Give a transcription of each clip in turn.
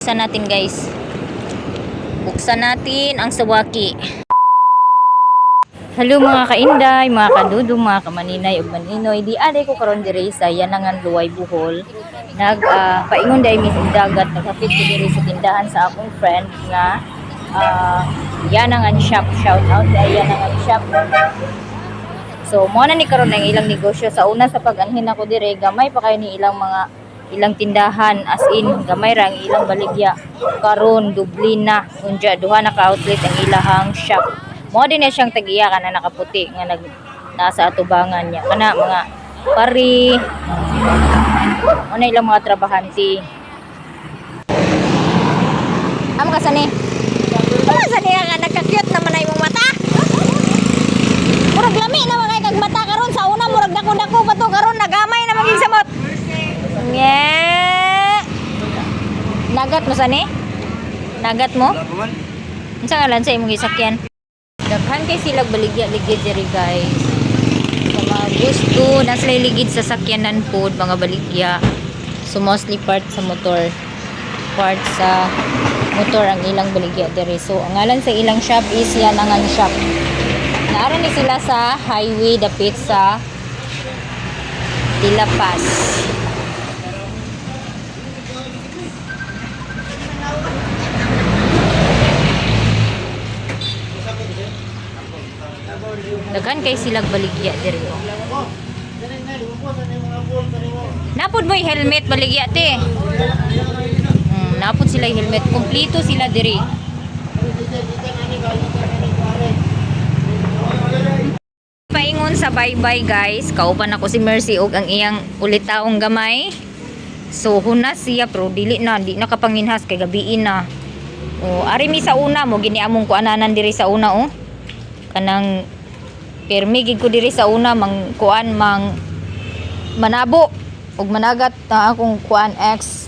Buksan natin guys. Buksan natin ang sawaki. Hello mga kainday, mga kadudo, mga kamaninay ug maninoy. Di aday ko karon diri sa Yanangan Luway Bohol. Paingon day mis dagat nagapit ko diri sa tindahan sa akong friend nga Yanangan Shop. Shout out kay Yanangan Shop. So mo na ni karon ang ilang negosyo. Sa una sa pag-anhin ako diri, gamay pa kay ni ilang tindahan, as in gamay ra ang ilang baligya. Karon dubli na unja duha na ka outlet ang ilahang shop. Mo din na siyang tag-iya kana nakaputi nga nasa atubangan niya kana mga pari ano ilang mga trabahante. Amo kasani nga nagka-cute naman ay mong mata. Murag lami na mga kag mata karon, sa una murag dako-dako pa to, karon nagamay na maging samot. Nagat mo sani? Nagat mo? Unsa ngalan sa imong gisakyan? Daghan kay sila baligya-ligid diri guys. Sa mga gusto na sila ligid sa sakyanan pod mga baligya. So mostly part sa motor. Part sa motor ang ilang baligya diri. So ang ngalan sa ilang shop is Yanangan Shop. Naara ni sila sa highway dapit sa Tilapas. Daghan kay silang baligya diri. Napod mo helmet baligya te. Napod sila helmet, kumpleto sila diri. Paingon sa bye-bye guys. Kauban ako si Mercy og ang iyang ulitaong gamay. So hunas siya pero di na kapanginhas kay gabiin na. Ari mi sa una mo giniamong kuananan diri sa una kanang permi gid ko diri sa una manabo og managat na akong kuan X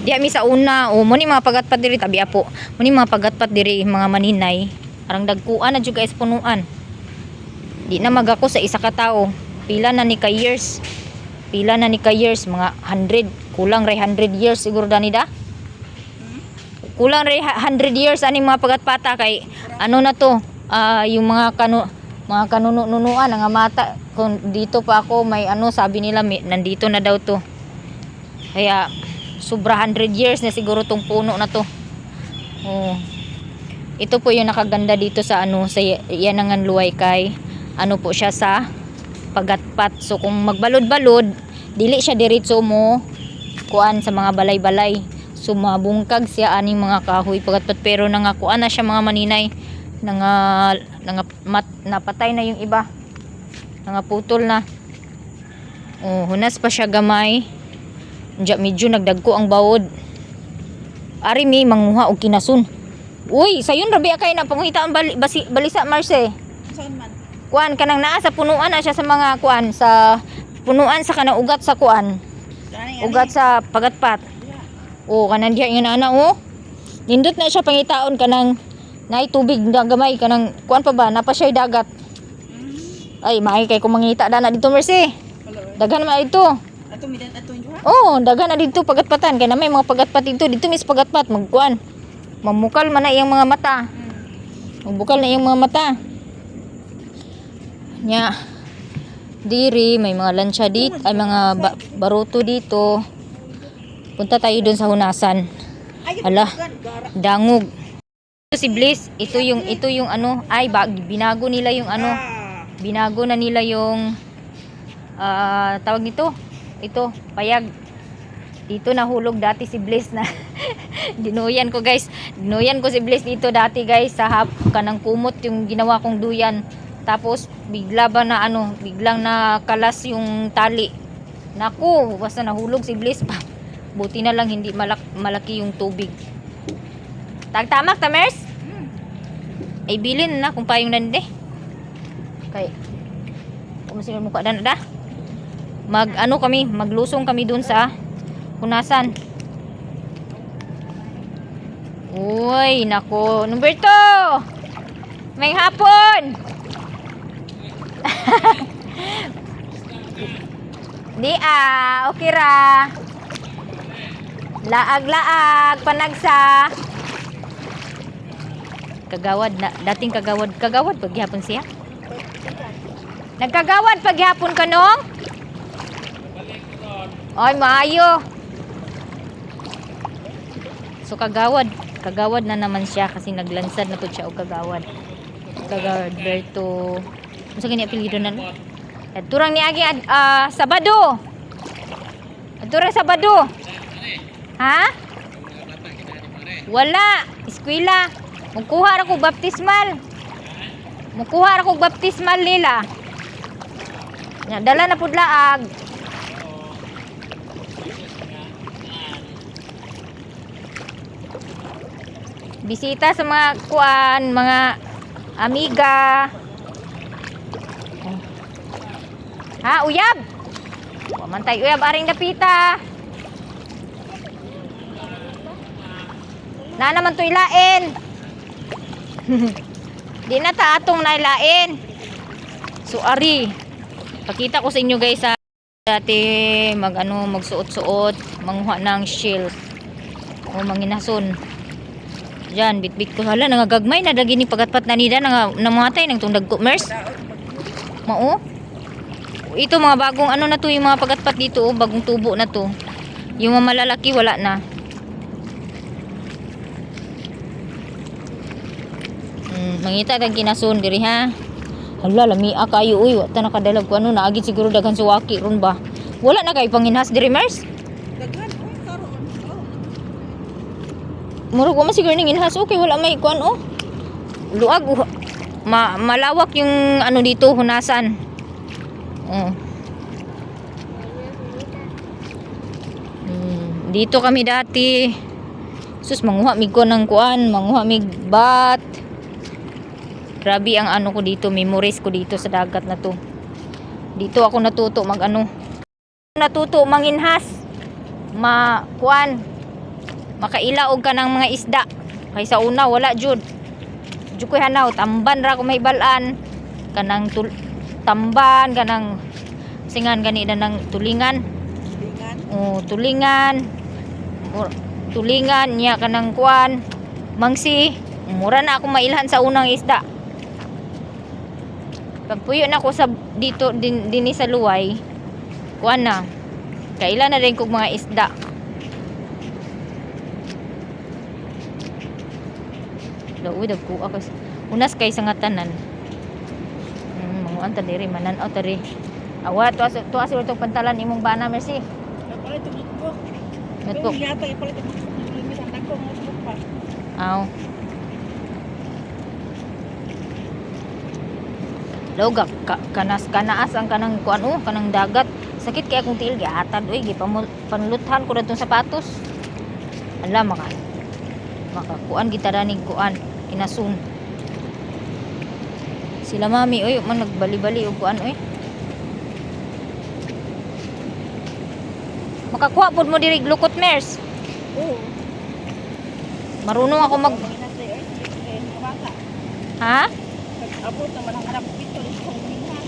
diha mi sa una mo ni mga pagatpat diri tabi apo mo ni mga pagatpat diri mga maninay arang dagkuan na jud guys punuan di na magako sa isa ka tawo pila na ni ka years mga 100 kulang ray 100 years siguro danida kulang ray 100 years ani mga pagatpata kay ano na to yung mga kanunuan nga mata kung dito pa ako may sabi nila nandito na daw to kaya sobra 100 years na siguro tong puno na to. Ito po yung nakaganda dito sa sa Yanangan Luway kay po siya sa pagatpat. So kung magbalod-balod dili siya diretso mo kuan sa mga balay-balay, so mabungkag siya aning mga kahoy pagatpat pero nangakuan na siya mga maninay napatay na yung iba, putol na. Hunas pa siya gamay. Medyo nagdagko ang bawod. Ari mi manguha og kinasun. Uy, sayon rabi kay na pangita ang balisa Marce. Saan man? Kuan kanang naa sa punuan na siya sa mga kuan sa punuan sa kanang ugat sa kuan. Ugat sa pagatpat. Kanang diha nga ana nindot na siya pangitaon kanang nay tubig na gamay kanang kuan pa ba napa siya dagat. Ay maay kay kung mangita na dito Mercy. Daghan man ito. Ato midan ato injo. Daghan na dito pagatpatan kay na may mga pagatpat dito mis pagatpat magkuan. Mamukal man na iyang mga mata. Magbukal na iyang mga mata. Nya diri may mga lansya dito, ay mga baruto dito. Punta tayo dun sa hunasan. Hala, dangog. Si Bliss, ito yung binago nila yung binago na nila yung tawag nito, ito payag dito nahulog dati si Bliss na dinuyan ko si Bliss dito dati guys sa kanang kumot yung ginawa kong duyan, tapos biglang na kalas yung tali, naku basta nahulog si Bliss pa, buti na lang hindi malaki yung tubig. Tagtamak tamers? Ay bilin na kung payong nande. Kay kumusta mo ka da? Maglusong kami dun sa hunasan. Uy, nako, Numberto. May hapon. Di okay ra. Laag-laag, panagsa. Kagawad na, dating kagawad. Kagawad paghihapon siya? Nagkagawad paghihapon ka nung? Ay, maayo. So kagawad na naman siya kasi naglansad na po siya o kagawad. Kagawad Berto. Ano sa ganyan apelido na? Turang ni Agi Sabado. Turang Sabado. Ha? Wala. Eskwela. Magkuha ra ko baptismal. Magkuha ra ko baptismal nila. Dala na pud laag. Bisita sa mga kuan, mga amiga. Ha, uyab. Mantay uyab aring dapita. Na naman to ilain. Di na ta atong nailain. So ari, pakita ko sa inyo guys sa dati magsuot-suot, manguha ng shell o manginason. Diyan, bit-bit ko hala nangagagmay na dagi ni pagatpat na nida namatay nang tundag commerce. Mao. Ito mga bagong na to yung mga pagatpat dito, bagong tubo na to. Yung mga malalaki wala na. Mangita tang kinason diri ha. Hala lamia kayo uy, wa ta nakadalag ko naagi siguro daghan suwaki ron ba. Wala na kay panginhas diri Mars. Daghan karon. Murag ko masiguro ning inhas okay wala may kuan luag malawak yung dito hunasan. Dito kami dati. Sus manguha mig ko ng kuan, manguha mig bat. Grabe ang ko dito, memories ko dito sa dagat na to. Dito ako natuto natuto manginhas. Kuan. Makailaog ka ng mga isda. Kaysa una wala jud. Jud ko hanaw tamban ra ko may balan. Kanang tamban kanang singan gani na ng tulingan. Tulingan. Tulingan niya kanang kuan. Mangsi. Mura na ako mailhan sa unang isda. Pagpuyo na ko sa dito din sa luway. Kuan na. Kailan na rin kog mga isda. Daoy dagko akas. Unas kay sa ngatanan. Manguan ta diri manan-aw tari. Awa to asir to pantalan imong bana merci. Palit ug notebook. Notebook. Yata ipalit ug limitan dagko notebook pa. Aw. Loga kanaas ang kanang kuan kanang dagat. Sakit kay akong tiil gihatad oy gipanluthan ko dadtong sapatos. Ala maka kuan gitaranig kuan kinasun. Sila mami oy man nagbali-bali og kuan oy. Makakuha pud mo diri glukot mers. Oo. Marunong ako Ha? Abot naman ang harap dito sa minhas.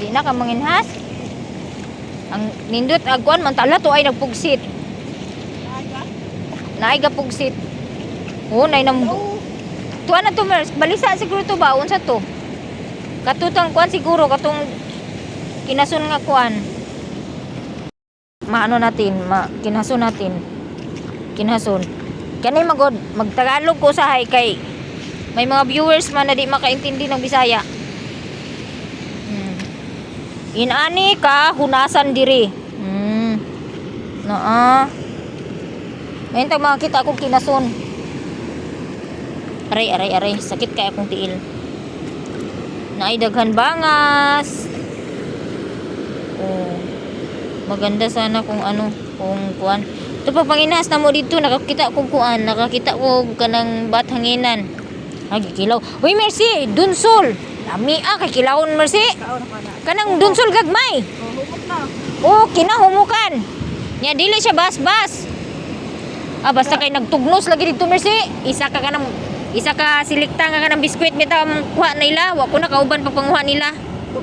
Di na ka manginhas. Ang nindot agkuan man tala to ay nagpugsit. Naay ga pugsit. Nay nam. Tuan na to mers, balisa siguro to ba unsa to? Katutang kuan siguro katong kinasun nga kuan. Kinasun natin. Kinasun. Kani magtagalog ko sa hay kay may mga viewers man na di makaintindi ng Bisaya. Inani ka hunasan diri. Ngayon tag makita akong kinason. Aray, sakit kay akong tiil. Naay daghan bangas. Maganda sana kung kung kuan. Ito pag panginhas na mo dito nakakita ko kanang bat hanginan. Ay kilaw. Uy merci, dunsol. Lami kay kilawon merci. Kanang dunsol gagmay. Humot na. Kinahumukan. Nya dili siya bas-bas. Basta kay nagtugnos lagi dito merci. Isa ka silikta nga kanang biskwit bitaw kuha nila. Wa ko na kauban pag panguha nila.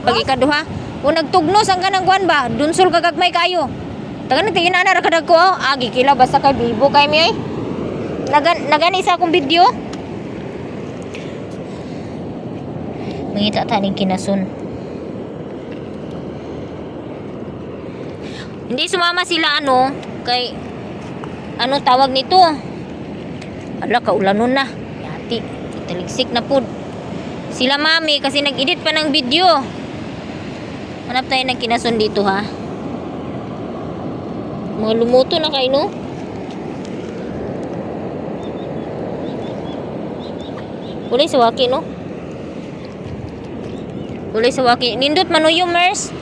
Pag ikaduha. Kung nagtugnos ang kanang kuan ba, dunsol kagagmay kayo. Taga nagtingin na nakadag ko. Agi kila basta kay bibo kay mi ay. Nagan isa akong video. Mangita ta ning kinasun. Hindi sumama sila ano kay ano tawag nito. Ala kaulanon na. Yati, taligsik na pud. Sila mami kasi nag-edit pa ng video. Hanap tayo ng kinasun dito ha. Mga lumuto na kayo no? Ulay sa waki no? Ulay sa waki. Nindot manuyong mers.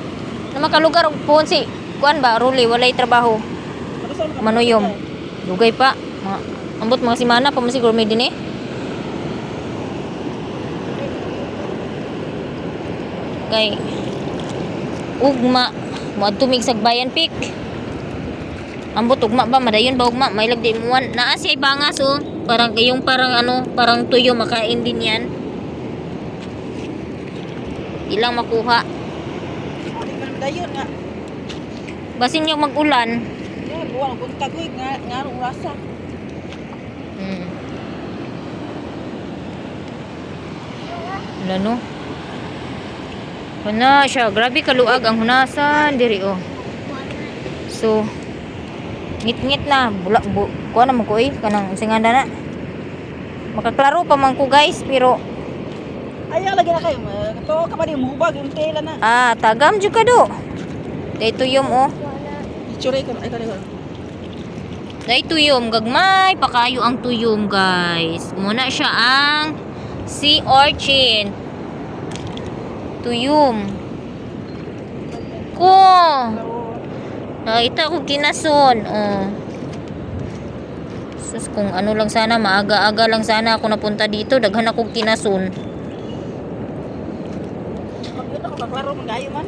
Na makalugar po si kuan ba? Ruli, walay trabaho. Manuyom. Lugay pa. Ambot mga simana pa masiguro may din eh. Kay ugma mo tumig sagbayan pik. Ambot ugma ba madayon ba ugma may lagdi muwan. Naa si bangas oh. Parang yung parang ano, parang tuyo makain din yan. Ilang makuha. Dayon nga. Basin yung mag-ulan. Yan, buwang buntag ko nga rasa. Wala no. Wala siya. Grabe kaluag ang hunasan diri oh. So ngit-ngit na kuha naman ko kanang singanda na. Makaklaro pa man ko guys pero Ay, lagi na kayo. Ito ka pa din muhubag yung tela na. tagam jud ka do. Kay tuyom oh. Itsura ko ay kanila. Kay tuyom gagmay pa kayo ang tuyom guys. Muna siya ang sea urchin. Tuyom. Ko. Nakita ko kinason. Oh. Sus, kung ano lang sana, maaga-aga lang sana ako napunta dito. Daghan ako kinason. Magdito ko kaklaro magayo man.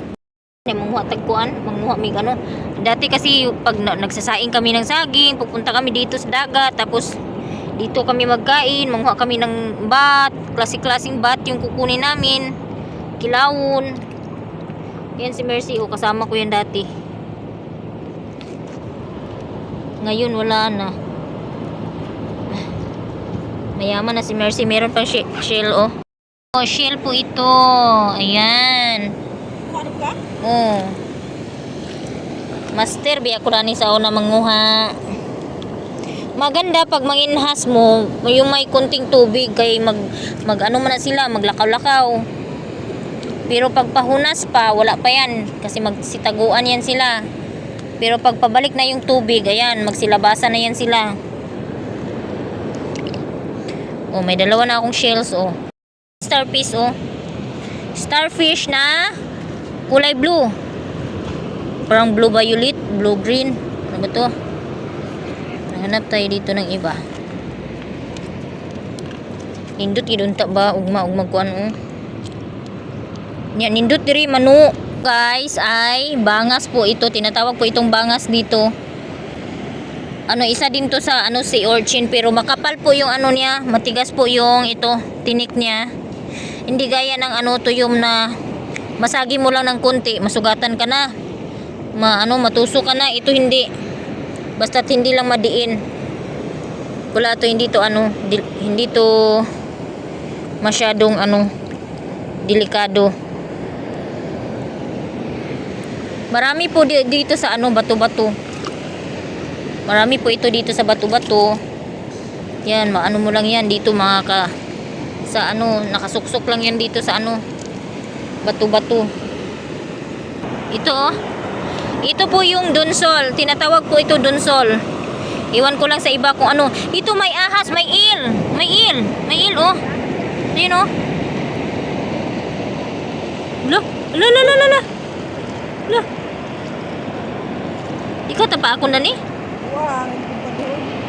Manguha tagkuan, manguha mig ano. Dati kasi pag nagsasaing kami ng saging, pupunta kami dito sa dagat, tapos dito kami magkain, manguha kami ng bat, klase-klaseng bat yung kukunin namin. Kilawon. Yan si Mercy, oh, kasama ko yan dati. Ngayon wala na. Mayaman na si Mercy, meron pang shell oh. Oh, shell po ito. Ayan. Ano ka? Oh. Master, biya ko rani sa una manguha. Maganda pag manginhas mo, yung may kunting tubig kay mag ano man na sila, maglakaw-lakaw. Pero pag pahunas pa, wala pa yan kasi magsitaguan yan sila. Pero pag pabalik na yung tubig, ayan, magsilabasan na yan sila. Oh, may dalawa na akong shells oh. Starfish oh. Starfish na kulay blue. Parang blue violet, blue green. Ano ba to? Hanap tayo dito ng iba. Nindot gidunta ba ugma kuan oh. Nya nindot diri manu guys ay bangas po ito. Tinatawag po itong bangas dito. Ano isa din to sa ano sea urchin pero makapal po yung ano niya, matigas po yung ito tinik niya. Hindi gaya ng ano tuyom na masagi mo lang ng konti, masugatan ka na. Matuso ka na. Ito hindi. Basta't hindi lang madiin. Wala to, hindi to ano, hindi to masyadong ano delikado. Marami po dito sa ano bato-bato. Marami po ito dito sa bato-bato. Yan, maano mo lang yan dito sa ano, nakasuksok lang yan dito sa ano bato-bato. Ito oh. Ito po yung dunsol. Tinatawag po ito dunsol. Iwan ko lang sa iba kung ano. Ito may ahas, may eel. May eel. May eel oh. Ayun oh. La. Ikaw tapa ako na ni. Wang.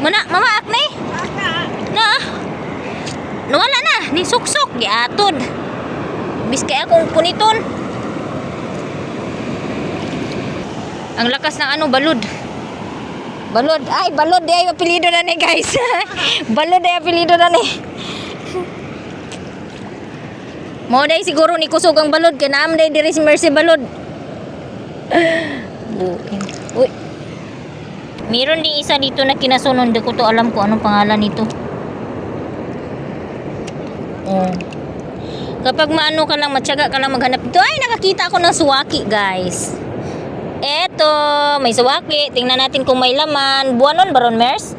Mama ak na eh. Na. Nawala na. Ni suksok. Giatod. Biskay akong puniton. Ang lakas ng ano, balod. Balod. Ay, balod. Ay, apelido na ni guys. Balod ay apelido na ni. Mo day siguro ni kusog ang balod. Kaya naam day diri si Mercy balod. Uy. Meron din isa dito na kinasunon. Hindi ko to alam kung anong pangalan nito. Oh. Kapag maano ka lang, matyaga ka lang maghanap dito. Ay, nakakita ako ng suwaki, guys. Eto, may suwaki. Tingnan natin kung may laman. Buwanon, Baron Mers?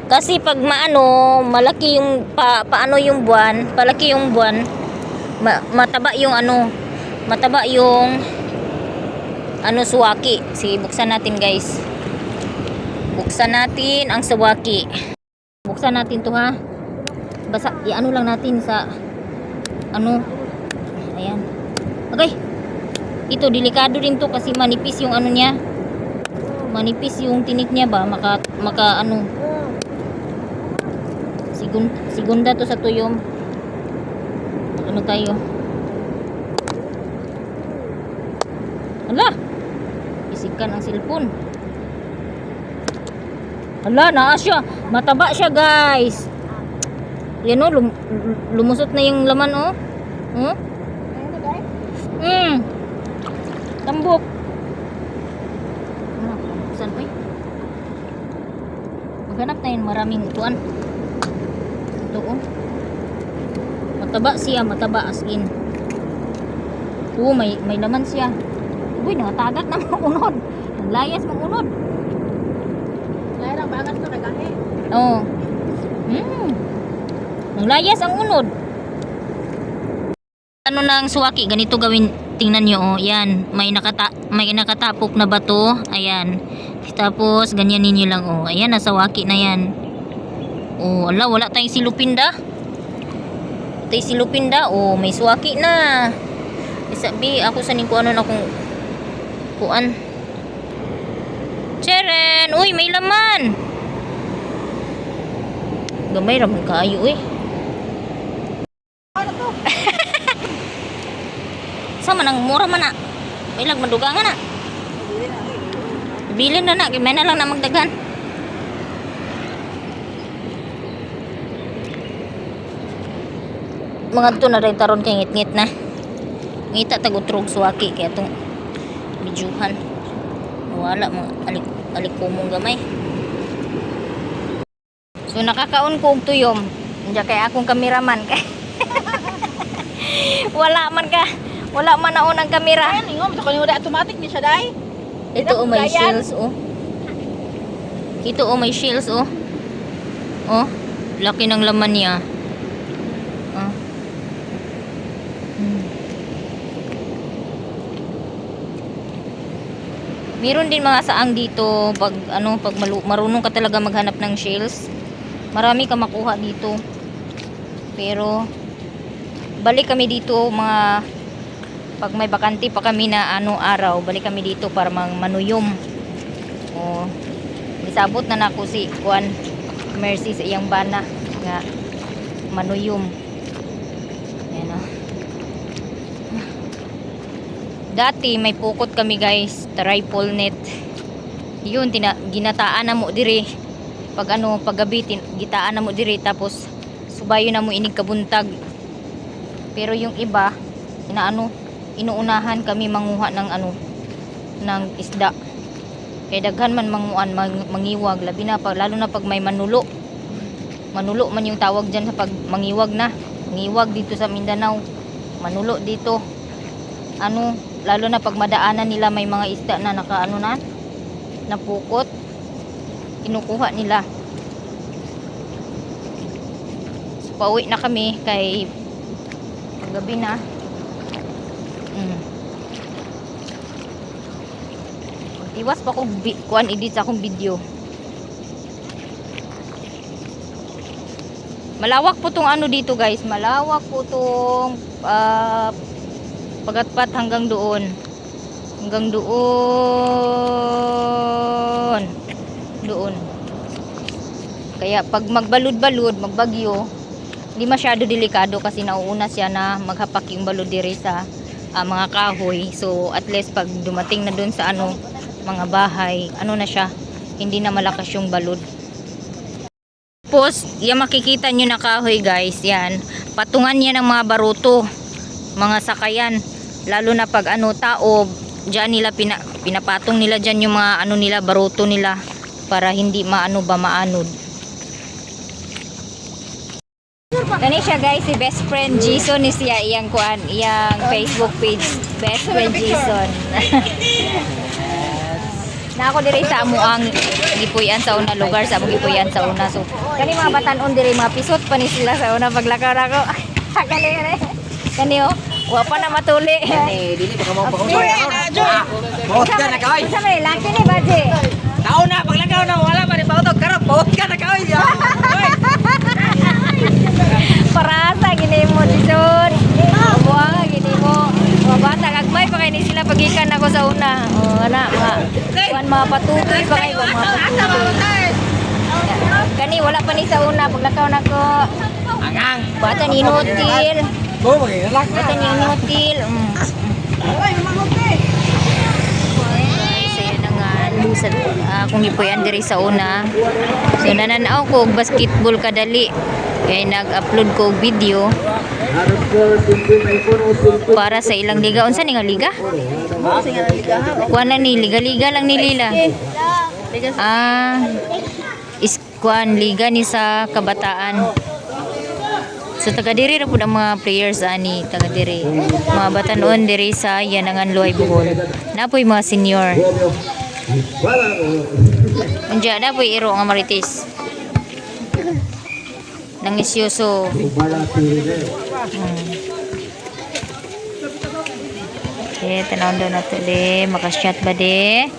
Kasi pag maano, malaki yung paano yung buwan, palaki yung buwan, mataba yung ano, mataba yung ano suwaki. Sige, buksan natin, guys. Buksan natin ang suwaki. Buksan natin to, ha. Basta i-ano lang natin sa ano. Ayan. Okay. Ito delikado din to kasi manipis yung ano niya. Manipis yung tinik niya ba, maka ano. Segunda to sa tuyom. Ano tayo? Hala! Isikan ang cellphone. Hala, naa siya. Mataba siya, guys. Yan o, lumusot na yung laman o. Tambok. Saan pa maghanap na yun, maraming upuan. Ito o. Mataba siya, mataba as in. Oo, may laman siya. Uy, nakatagat na mga unod. Ang layas mga unod. Layas ang bagas to, nagahe. Oo. Ang layas ang unod. Ano nang suwaki, ganito gawin, tingnan nyo, oh, yan, may nakatapok na bato, ayan, tapos ganyan ninyo lang, oh, ayan, nasa waki na yan, oh, ala, wala tayong silupinda, oh, may suwaki na, isabi, ako sanin ko ano na kung, kuan, Cheren, uy, may laman, gamay raman kaayo, eh, Ano to? sama nang mura man na. May lag maduga nga na. Bilin na na. May na lang na magdagan. Mga to na rin taron kay ngit-ngit na. Ngita tagutrog suwaki. Kaya itong bidyuhan. Wala mga alikumong gamay. So nakakaon ko og tuyom. Diya kay akong kameraman. Wala man naon ang kamera. Ayan, ingom. Ito ko yung automatic ni siya, day. Ito oh, may shields oh. Ito oh, may shields oh. Oh, laki ng laman niya. Oh. Meron din mga saang dito pag ano, pag marunong ka talaga maghanap ng shields. Marami ka makuha dito. Pero balik kami dito mga pag may bakante pa kami na ano araw, balik kami dito para manuyom. Oh, isabot na nako si Juan Mercy sa iyang bana nga manuyom. Ayan oh. Dati may pukot kami, guys, triple net. Yun ginataan na mo diri. Pag ano, pag gabi gitaan na mo diri tapos subayo na mo inig kabuntag. Pero yung iba inuunahan kami manguha ng ano ng isda. Kaya daghan man mangiwag labi na pag lalo na pag may manulo. Manulo man yung tawag diyan sa pag mangiwag na. Mangiwag dito sa Mindanao. Manulo dito. Ano, lalo na pag madaanan nila may mga isda na nakaano na napukot. Kinukuha nila. So, pauwi na kami kay paggabi na. Iwas pa kong kuan edit sa akong video. Malawak po tong ano dito, guys. Malawak po tong pagatpat hanggang doon. Hanggang doon. Doon. Kaya pag magbalud-balud, magbagyo, hindi masyado delikado kasi nauuna siya na maghapak yung balud diri sa mga kahoy. So at least pag dumating na doon sa ano mga bahay, ano na siya, hindi na malakas yung balud. Tapos yung makikita nyo na kahoy, guys, yan patungan niya ng mga baruto, mga sakayan, lalo na pag ano tao, dyan nila pinapatong nila dyan yung mga ano nila, baruto nila para hindi maanod. Kani siya guys, si best friend Jason ni siya iyang kuan, iyang Facebook page, best friend Jason. Na ako diri sa amuang gipuy-an sa una lugar, sa among gipuy-an sa una. So kani mga batan-on diri mga pisot pa ni sila sa una paglakaw nako. Kani oh, wa pa na matuli. Dili baka mo Bot ka na kay. Sa may laki ni Baje. Tao na paglagaw na wala pa ni pautok karap. Bot ka na kay. Parasa gini mo Jason. Buang gini mo. Mabasa kagmay pa kay ni sila pagikan ako sa una. Oh ana mga patutoy pa kay mga patutoy. Kani wala pa ni sa una paglakaw nako. Angang. Bata ni inutil. Go magilak Bata ni inutil. Ay mamote. Saya na nga sa kung ipuyan diri sa una. So nananaw ko og basketball kadali. Kaya nag-upload ko og video para sa ilang liga. Unsa ni nga liga? Kuan na ni liga lang ni Lila. Iskuan liga ni sa kabataan. So taga diri ra pud ang mga players ani, taga diri. Mga batanon diri sa Yanangan Luay Bohol. Napoy mga senior. Unja na poy iro nga Marites. Nangisyoso. Okay, tanaw daw na to de. Makashot ba de?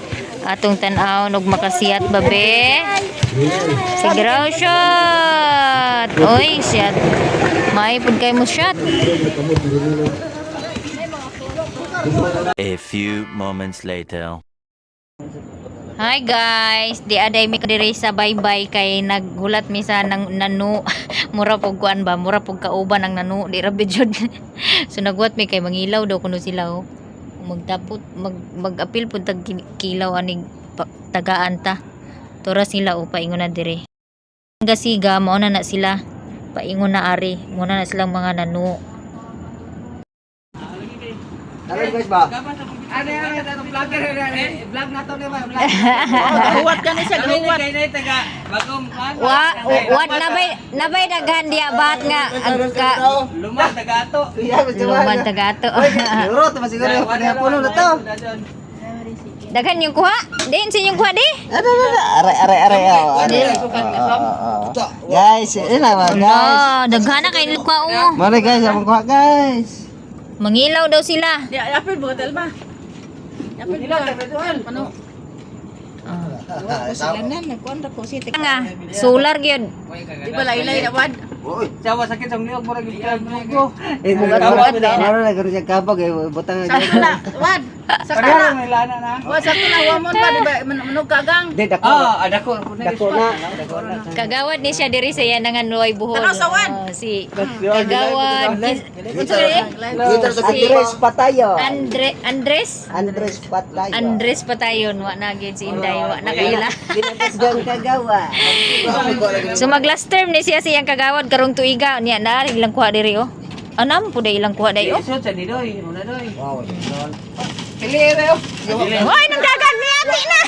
Atong tanaw og makasiyat ba be? Sigraw shot! Oy, shot. May pud kay mo shot. A few moments later. Hi guys, di aday mi kadiri sa bye-bye kay naghulat mi sa nang nanu. Mura pug kuan ba, mura pug kauban ang nanu, di ra jud. So naghulat mi kay mangilaw daw kuno sila oh. Magdapot mag-apil pud tag kilaw aning tagaan ta. Tora sila o paingon na dire. Gasiga mao na sila. Paingon na ari, mo na silang mga nanu. Ano guys ba? Ano vlogger vlog na to ni ba? Huwat ka ni siya, huwat. What nabay daghan dia bat nga ka Lumang tagato. luman tagato. Siguro to siguro puno na to. Daghan yung kuha. Din sa yung kuha di. Are. Guys, ina ba guys? No, daghan na kay kuha o. Mari guys, among kuha guys. Mangilaw daw sila. Di, yapil mo, Telma. Yapil mo. Ano? Salanan, nagkuhan ra ko. Sige, Nga, solar gyud. di ba laylay na wad? Oy, Sawa sakit sa niyog mura gid ko. kawat na garo siya kabag butang Sakto na, wad. Sakto Parehas na. may lana na. Wad, sakto na, wamon pa, di ba? Manog kagang. Di dako. Dako na. Kagawad ni siya diri sa Yanangan Luay Bohol. Tanaw sa wan. Si Kagawad. Andres Patayo. Andres Patayo. Andres Patayon wa na gyud si Inday wa na kaila. Ginasgang kagawa. So mag last term ni siya siyang kagawad karong tuiga niya na ilang kuha diri oh. Anam pud ilang kuha dayo. Isot sa nidoy, una doy. Wow. Pili rayo. Hoy nang dagan mi ati na.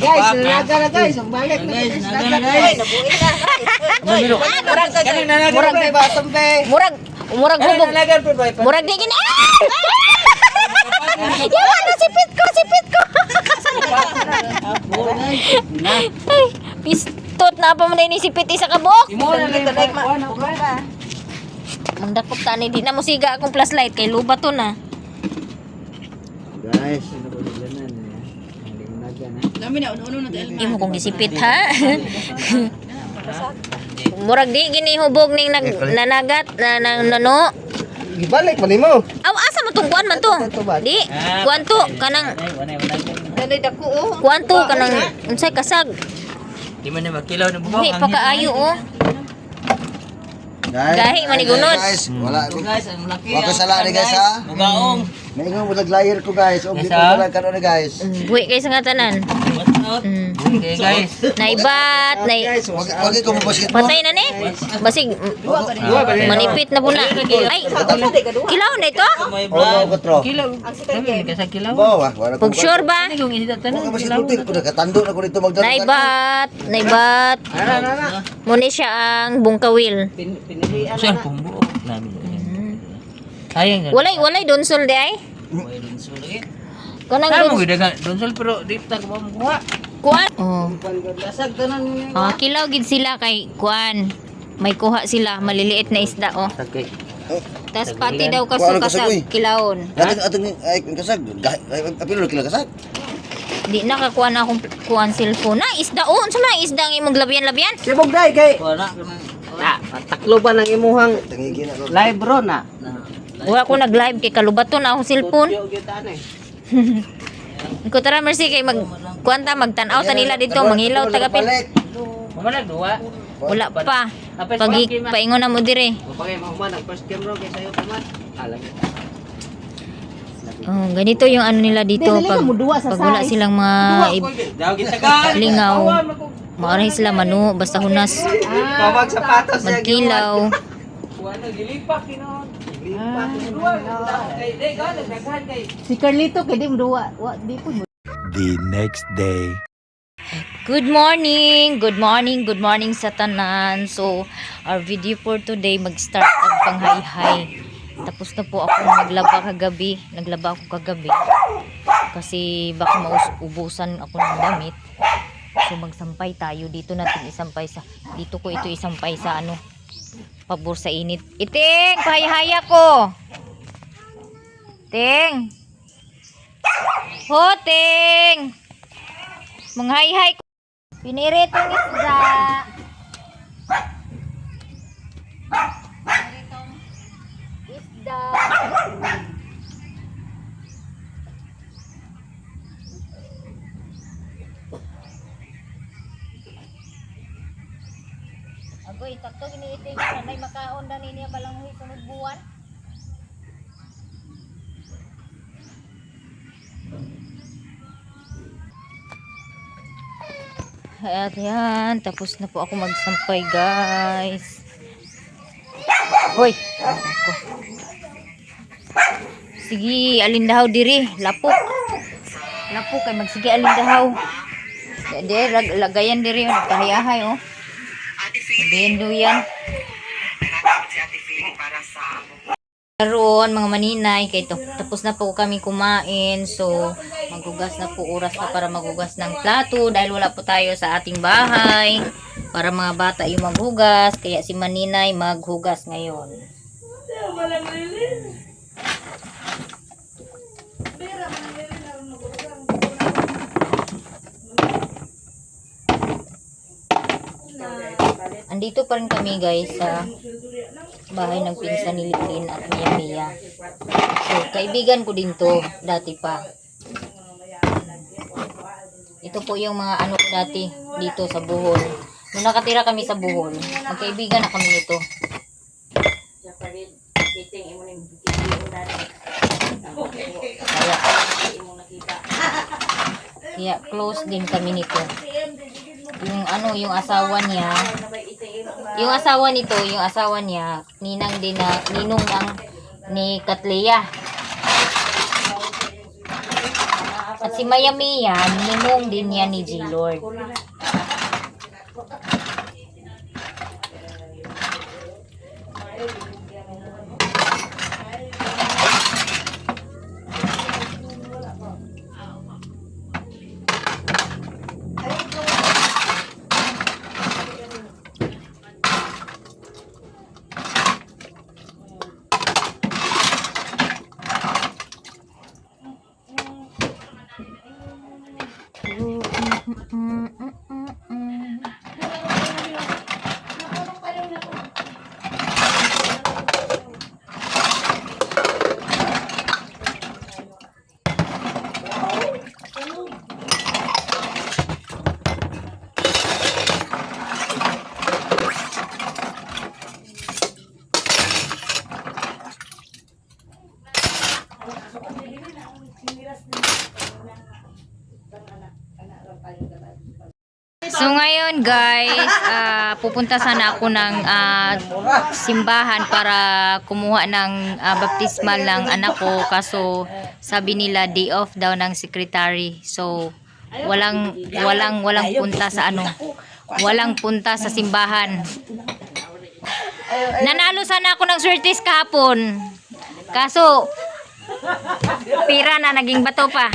Guys, naga na guys, ang balik na guys. Naga na guys. Murag may batong pe. Murag hubog. Nalagan po ba? Murag di gini. Yawa na sipit ko. Ay, pistot na pa man ni sipit isa ka buok. Imo na lang like ma. Mundakop ta ni di na mo siga akong flashlight kay luba to na. Guys, Dami na, uno na, Telma. Imo kong gisipit ha. Murag di gini hubog ning nanagat na nano. gibalik man mo. Aw asa mo tong kuan man to? Di, kuan to kanang Danay dako, oh. kuan to kanang unsay kasag. Di man na makilaw ng bubaw. Di pa kaayo oh. Guys, Gahi man ni gunod. guys, wala Guys, ang laki. Wala ko sala ni guys ha. Bugaong. Maingon mo nag-layer ko guys. O Yes, bito ah. na karon guys. Buhi kayo sa nga tanan. Okay guys. Naibat, Guys, wag ko mo basket. patay na ni. Basig manipit na puna. Ay, kilaw na ito? May Oh, no, vlog. katro. Kilaw. Kami kasi kilaw. Bawa, wala ko. Pag sure ba? Ano yung isda Wala tanong? basket puti ko nakatando na ko dito magdala. Naibat. Muna siya ang bungkawil. Saan pumbuo? Namin. Sayang. Walay donsol di ay. May donsol eh. Kanang Ano mo donsol. daga donsol pero di ta ko makuha. Kuan. Oh. Lasag tanan niya. Kilaw gid sila kay kuan. May kuha sila maliliit na isda oh. Okay. Tas pati daw Kuhaan kasag kasag, uy. kilawon. Atong ay kasag. Apilo kilo kasag. Di nakakuha na akong kuan cellphone. Na isda oh. Unsa man ang isda ang imong labyan-labyan? Sibog day kay. Wala. Taklo ba ng imuhang Tangigi na ko. live bro na? Wala ko nag-live kay kalubaton na akong cellphone. Ko tara mercy kay kuanta magtan-aw ta nila dito manghilaw tagapin. Mamalag duwa. Wala pa. Pag paingon na mo dire. Pagay mo man ang first game bro kay sayo pa man. Oh, ganito yung ano nila dito pag wala silang mga lingaw. Maaari sila manu basta hunas Pawag sapatos niya magkilaw. Si Carlito kay di mo duwa. Wa di po. The next day. Good morning! Good morning! Good morning sa tanan. So, our video for today, mag-start ang panghay-hay. Tapos na po ako naglaba kagabi. Naglaba ako kagabi. Kasi baka maubusan ako ng damit. So, magsampay tayo. Dito natin isampay sa... Dito ko ito isampay sa ano. Pabor sa init. Iting! Pahay-haya ko! Ting! Ho, Ting! Manghay-hay ko. Piniritong isda. Piniritong isda. Agoy, takto giniiting na may makaon na niya balang sunod buwan. At yan, tapos na po ako magsampay guys. Hoy! Ako. Sige, alindahaw diri. Lapok. Lapok kay magsige alindahaw. Dere, lagayan diri. Nagkahayahay oh. Bendo yan. Karoon mga maninay kay to. Tapos na po kami kumain. So, maghugas na po oras na para maghugas ng plato dahil wala po tayo sa ating bahay. Para mga bata yung maghugas, kaya si maninay maghugas ngayon. Andito pa rin kami guys sa bahay ng pinsan ni Lilin at Mia Mia. So, kaibigan ko din to dati pa. Ito po yung mga ano ko dati dito sa Bohol. Nung nakatira kami sa Bohol, magkaibigan na kami nito. Kaya close din kami nito. Yung ano, yung asawa niya, yung asawa nito, yung asawa niya, ninang din na, ninong ang ni Katleya. At si Maya Mia, ninong din niya ni G-Lord. ngayon guys, pupunta sana ako ng simbahan para kumuha ng baptismal ng anak ko. Kaso sabi nila day off daw ng secretary. So walang punta sa ano. Walang punta sa simbahan. Nanalo sana ako ng Swertis kahapon. Kaso pira na, naging bato pa.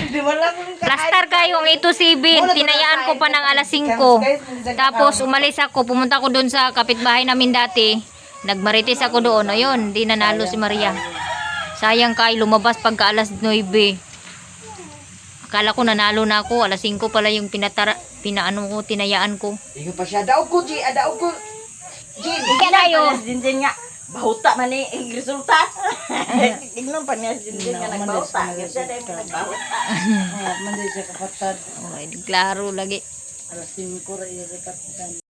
Plastar kayong 8-7. Tinayaan ko pa ng alas 5. Tapos umalis ako. Pumunta ko doon sa kapitbahay namin dati. Nagmarites ako doon. Ayun, di nanalo si Maria. Sayang kay lumabas pagka alas 9. Akala ko nanalo na ako. Alas 5 pala yung tinayaan ko. Ingat pa siya. Daog ko, G. Daog ko. G. Hindi tayo. Dindin nga. Bahuta man eh, resulta. Tignan pa niya dindin nga nagbahuta. Kasi dahil nagbahuta. Manday siya kapatad. Klaro lagi. Alas 5 ra iya kapatad.